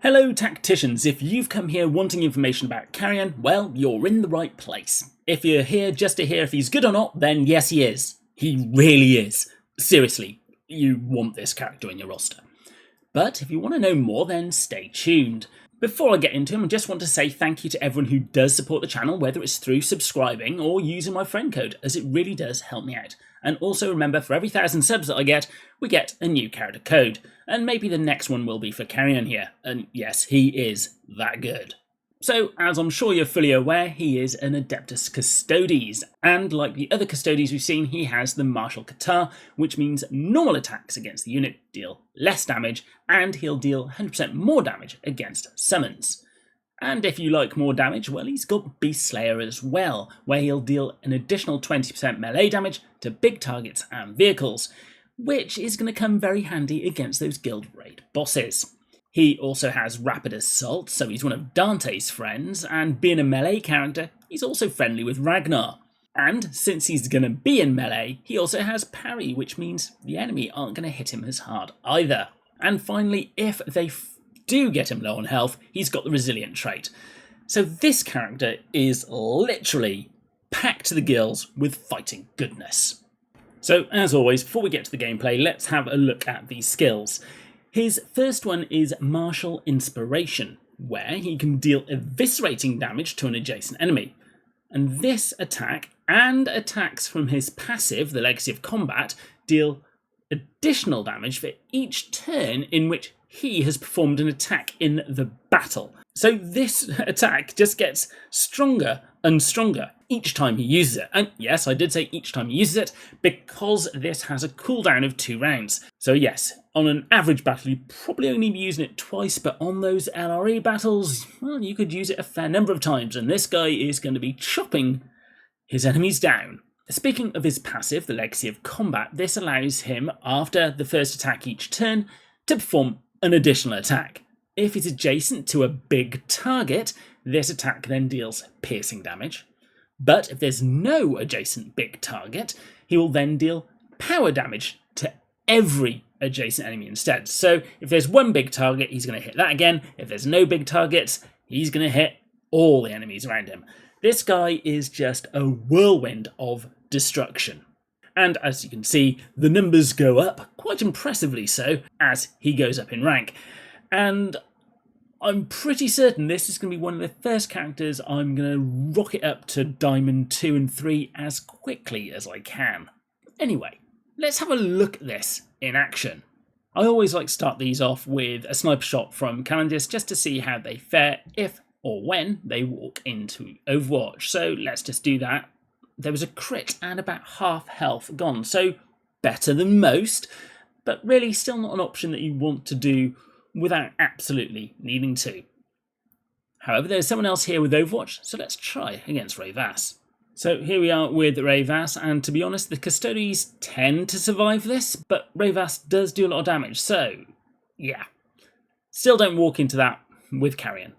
Hello tacticians, if you've come here wanting information about Kariyan, well, you're in the right place. If you're here just to hear if he's good or not, then yes he is. He really is. Seriously, you want this character in your roster. But if you want to know more, then stay tuned. Before I get into him, I just want to say thank you to everyone who does support the channel, whether it's through subscribing or using my friend code, as it really does help me out. And also remember, for every 1,000 subs that I get, we get a new character code. And maybe the next one will be for Kariyan here. And yes, he is that good. So, as I'm sure you're fully aware, he is an Adeptus Custodes, and like the other Custodes we've seen, he has the Martial Kata, which means normal attacks against the unit deal less damage, and he'll deal 100% more damage against summons. And if you like more damage, well, he's got Beast Slayer as well, where he'll deal an additional 20% melee damage to big targets and vehicles, which is going to come very handy against those guild raid bosses. He also has Rapid Assault, so he's one of Dante's friends, and being a melee character, he's also friendly with Ragnar. And since he's going to be in melee, he also has Parry, which means the enemy aren't going to hit him as hard either. And finally, if they do get him low on health, he's got the Resilient trait. So this character is literally packed to the gills with fighting goodness. So as always, before we get to the gameplay, let's have a look at these skills. His first one is Martial Inspiration, where he can deal eviscerating damage to an adjacent enemy. And this attack, and attacks from his passive, the Legacy of Combat, deal additional damage for each turn in which he has performed an attack in the battle. So this attack just gets stronger and stronger each time he uses it. And yes, I did say each time he uses it, because this has a cooldown of 2 rounds. So yes, on an average battle, you'd probably only be using it twice, but on those LRE battles, well, you could use it a fair number of times, and this guy is going to be chopping his enemies down. Speaking of his passive, the Legacy of Combat, this allows him, after the first attack each turn, to perform an additional attack. If it's adjacent to a big target, this attack then deals piercing damage. But if there's no adjacent big target, he will then deal power damage to every adjacent enemy instead. So if there's one big target, he's going to hit that again. If there's no big targets, he's going to hit all the enemies around him. This guy is just a whirlwind of destruction. And as you can see, the numbers go up, quite impressively so, as he goes up in rank. And I'm pretty certain this is going to be one of the first characters I'm going to rocket up to Diamond 2 and 3 as quickly as I can. Anyway, let's have a look at this in action. I always like to start these off with a sniper shot from Calandis just to see how they fare if or when they walk into Overwatch. So let's just do that. There was a crit and about half health gone, so better than most, but really still not an option that you want to do without absolutely needing to. However, there's someone else here with Overwatch, so let's try against Revas. So here we are with Revas, and to be honest, the Custodes tend to survive this, but Revas does do a lot of damage, so yeah. Still don't walk into that with Kariyan.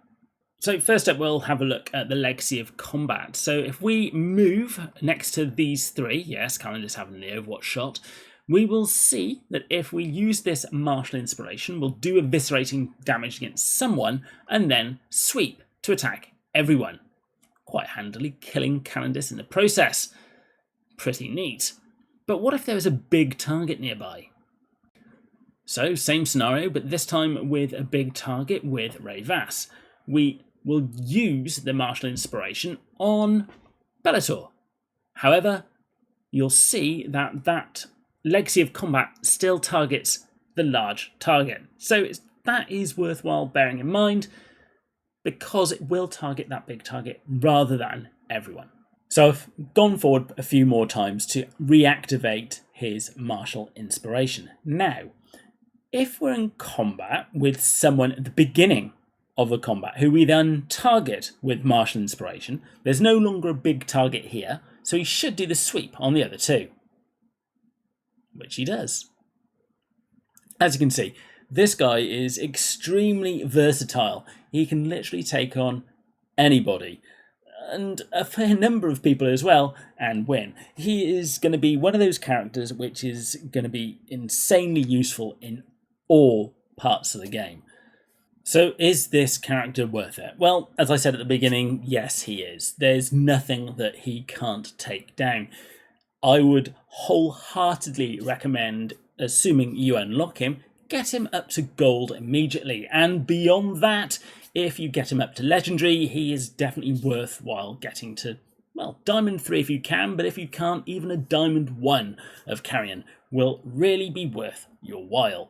So first up, we'll have a look at the Legacy of Combat. So if we move next to these three, yes, Calandis having the Overwatch shot, we will see that if we use this Martial Inspiration, we'll do eviscerating damage against someone and then sweep to attack everyone, quite handily killing Calandis in the process. Pretty neat. But what if there was a big target nearby? So same scenario, but this time with a big target with Revas. We will use the Martial Inspiration on Bellator. However, you'll see that that Legacy of Combat still targets the large target. So that is worthwhile bearing in mind, because it will target that big target rather than everyone. So I've gone forward a few more times to reactivate his Martial Inspiration. Now, if we're in combat with someone at the beginning of the combat who we then target with Martial Inspiration, there's no longer a big target here, so he should do the sweep on the other two, which he does. As you can see, this guy is extremely versatile. He can literally take on anybody, and a fair number of people as well, and win. He is going to be one of those characters which is going to be insanely useful in all parts of the game. So is this character worth it? Well, as I said at the beginning, yes he is. There's nothing that he can't take down. I would wholeheartedly recommend, assuming you unlock him, get him up to gold immediately. And beyond that, if you get him up to legendary, he is definitely worthwhile getting to, well, diamond 3 if you can, but if you can't, even a diamond 1 of Kariyan will really be worth your while.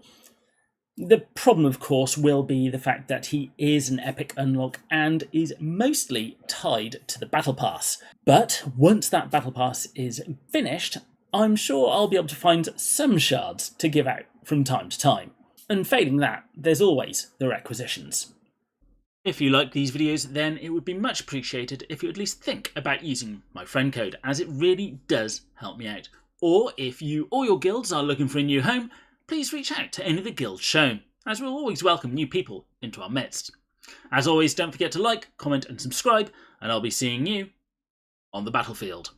The problem, of course, will be the fact that he is an epic unlock and is mostly tied to the battle pass. But once that battle pass is finished, I'm sure I'll be able to find some shards to give out from time to time. And failing that, there's always the requisitions. If you like these videos, then it would be much appreciated if you at least think about using my friend code, as it really does help me out. Or if you or your guilds are looking for a new home, please reach out to any of the guilds shown, as we'll always welcome new people into our midst. As always, don't forget to like, comment and subscribe, and I'll be seeing you on the battlefield.